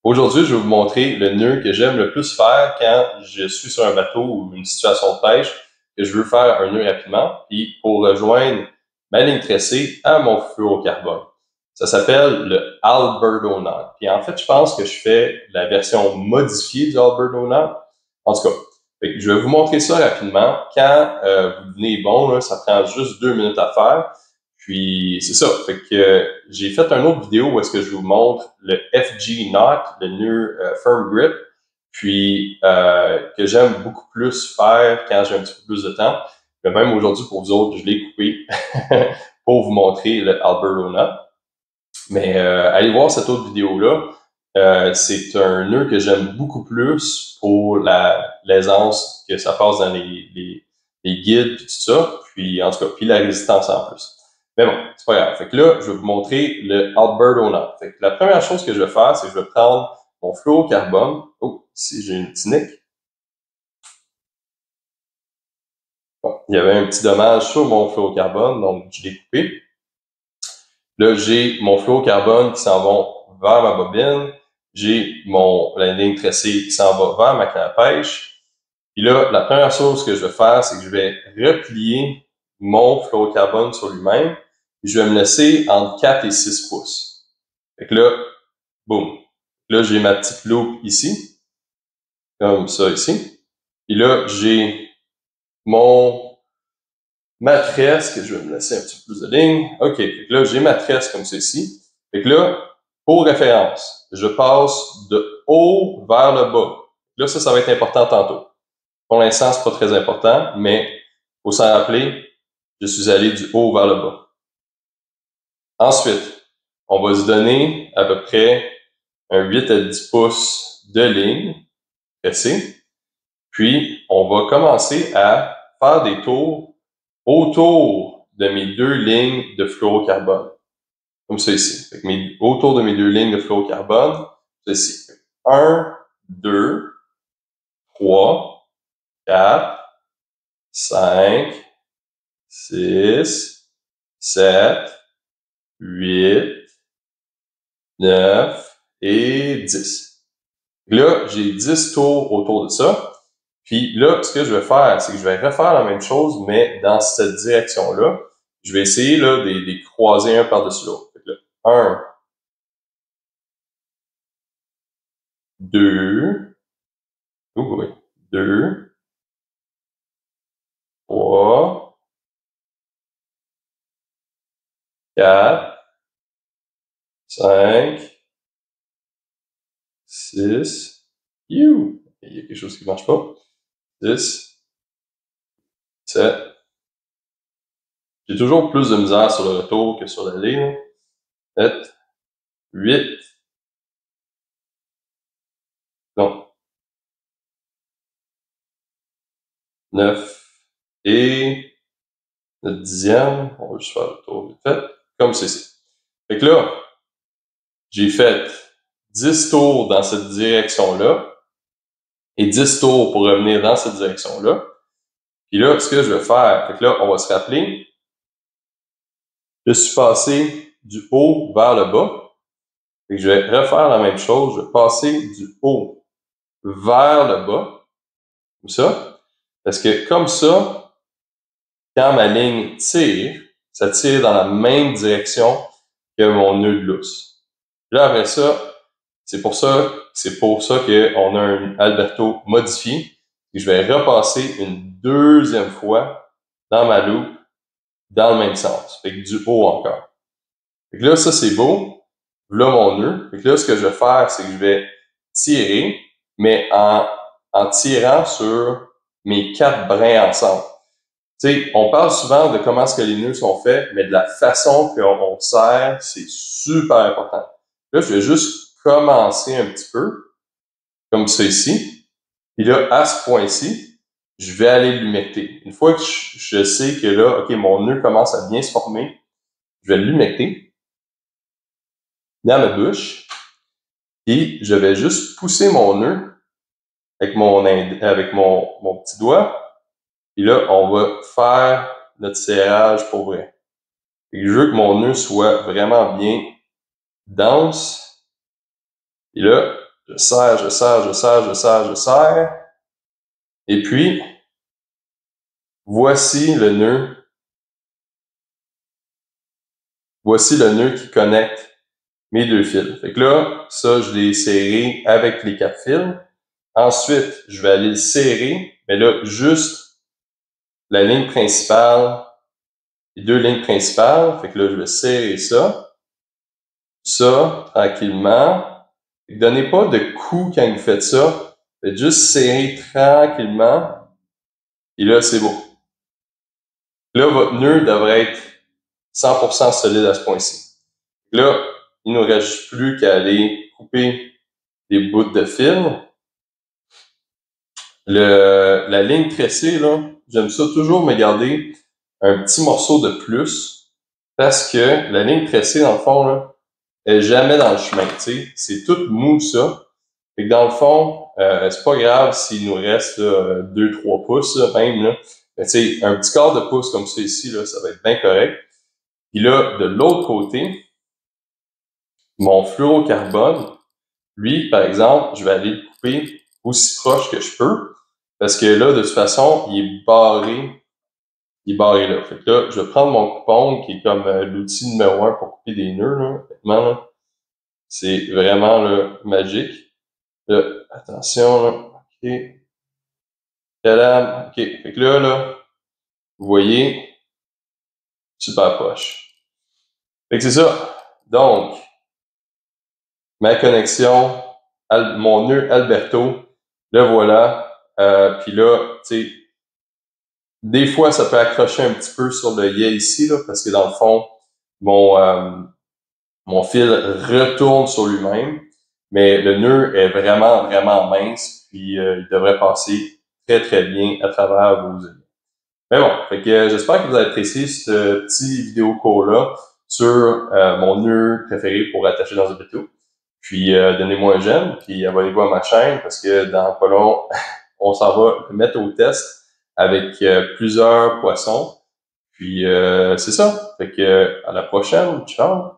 Aujourd'hui, je vais vous montrer le nœud que j'aime le plus faire quand je suis sur un bateau ou une situation de pêche, que je veux faire un nœud rapidement, puis pour rejoindre ma ligne tressée à mon fluorocarbone. Ça s'appelle le Alberto Knot. Puis en fait, je pense que je fais la version modifiée du Alberto Knot. En tout cas, je vais vous montrer ça rapidement. Quand vous devenez bon, là, ça prend juste 2 minutes à faire. Puis c'est ça. Fait que j'ai fait une autre vidéo où est-ce que je vous montre le FG Knot, le nœud Firm Grip, puis que j'aime beaucoup plus faire quand j'ai un petit peu plus de temps. Mais même aujourd'hui pour vous autres, je l'ai coupé pour vous montrer le Alberto Knot. Mais allez voir cette autre vidéo-là. C'est un nœud que j'aime beaucoup plus pour l'aisance que ça passe dans les guides puis tout ça. Puis en tout cas, puis la résistance en plus. Mais bon, c'est pas grave. Fait que là, je vais vous montrer le Alberto Knot. Fait que la première chose que je vais faire, c'est que je vais prendre mon fluorocarbone. Oh, ici j'ai une petite nique. Bon, il y avait un petit dommage sur mon fluorocarbone, donc je l'ai coupé. Là, j'ai mon fluorocarbone qui s'en va vers ma bobine. J'ai la ligne tressée qui s'en va vers ma canne à pêche. Puis là, la première chose que je vais faire, c'est que je vais replier mon fluorocarbone sur lui-même. Je vais me laisser entre 4 et 6 pouces. Fait que là, boum. Là, j'ai ma petite loupe ici. Comme ça ici. Puis là, j'ai ma tresse, que je vais me laisser un petit peu plus de ligne. OK, fait que là, j'ai ma tresse comme ceci. Fait que là, pour référence, je passe de haut vers le bas. Là, ça va être important tantôt. Pour l'instant, c'est pas très important, mais faut s'en rappeler, je suis allé du haut vers le bas. Ensuite, on va se donner à peu près un 8 à 10 pouces de ligne tressée. Puis, on va commencer à faire des tours autour de mes 2 lignes de fluorocarbone. Comme ça ici. Fait que autour de mes 2 lignes de fluorocarbone, ceci. 1, 2, 3, 4, 5, 6, 7, 8, 9 et 10. Là, j'ai 10 tours autour de ça. Puis là, ce que je vais faire, c'est que je vais refaire la même chose, mais dans cette direction-là. Je vais essayer là, de les croiser un par-dessus l'autre. 1, 2, 2, 3, 4, 5, 6, il y a quelque chose qui ne marche pas, 10, 7. J'ai toujours plus de misère sur le retour que sur l'aller. 7, 8, non, 9 et le 10e. On va juste faire le tour vite fait, comme ceci. Fait que là, j'ai fait 10 tours dans cette direction-là et 10 tours pour revenir dans cette direction-là. Puis là, ce que je vais faire, fait que là, on va se rappeler, je suis passé du haut vers le bas. Fait que je vais refaire la même chose, je vais passer du haut vers le bas, comme ça. Parce que comme ça, quand ma ligne tire, ça tire dans la même direction que mon nœud de lousse. Là, après ça, c'est pour ça qu'on a un Alberto modifié. Et je vais repasser une deuxième fois dans ma loupe dans le même sens. Fait que du haut encore. Fait que là, ça, c'est beau. Là, mon nœud. Fait que là, ce que je vais faire, c'est que je vais tirer, mais en tirant sur mes 4 brins ensemble. Tu sais, on parle souvent de comment est-ce que les nœuds sont faits, mais de la façon qu'on serre, c'est super important. Là, je vais juste commencer un petit peu, comme ça ici. Puis là, à ce point-ci, je vais aller l'humecter. Une fois que je sais que là, OK, mon nœud commence à bien se former, je vais l'humecter dans ma bouche. Et je vais juste pousser mon nœud avec mon petit doigt. Et là, on va faire notre serrage pour vrai. Et je veux que mon nœud soit vraiment bien dense. Et là, Je serre, je serre, je serre, je serre, je serre. Et puis, voici le nœud. Voici le nœud qui connecte mes deux fils. Fait que là, ça, je l'ai serré avec les 4 fils. Ensuite, je vais aller le serrer, mais là, juste la ligne principale, les 2 lignes principales. Fait que là, je vais serrer ça. Ça, tranquillement. Et donnez pas de coups quand vous faites ça. Faites juste serrer tranquillement. Et là, c'est beau. Là, votre nœud devrait être 100% solide à ce point-ci. Là, il ne nous reste plus qu'à aller couper des bouts de fil. La ligne tressée, là, j'aime ça toujours me garder un petit morceau de plus parce que la ligne tressée, dans le fond, là, elle est jamais dans le chemin, tu sais. C'est tout mou, ça. Fait que dans le fond, c'est pas grave s'il nous reste 2-3 pouces, là, même, là. Mais tu sais, un petit quart de pouce comme ça ici, là, ça va être bien correct. Puis là, de l'autre côté, mon fluorocarbone, lui, par exemple, je vais aller le couper aussi proche que je peux. Parce que là, de toute façon, il est barré. Il est barré là. Fait que là, je vais prendre mon coupon qui est comme l'outil numéro 1 pour couper des nœuds, là. Honnêtement, là, c'est vraiment là, magique. Là, attention, là. OK. Cadam. OK. Fait que là, vous voyez, super poche. Fait que c'est ça. Donc, ma connexion, mon nœud Alberto, le voilà. Puis là, tu sais, des fois, ça peut accrocher un petit peu sur le yay ici, là, parce que dans le fond, mon fil retourne sur lui-même, mais le nœud est vraiment, vraiment mince, puis il devrait passer très, très bien à travers vos aimants. Mais bon, fait que j'espère que vous avez apprécié ce petit vidéo court-là sur mon nœud préféré pour attacher dans un bateau. Puis donnez-moi un j'aime, puis abonnez-vous à ma chaîne parce que dans pas long, on s'en va le mettre au test avec plusieurs poissons. Puis c'est ça. Fait que à la prochaine. Ciao!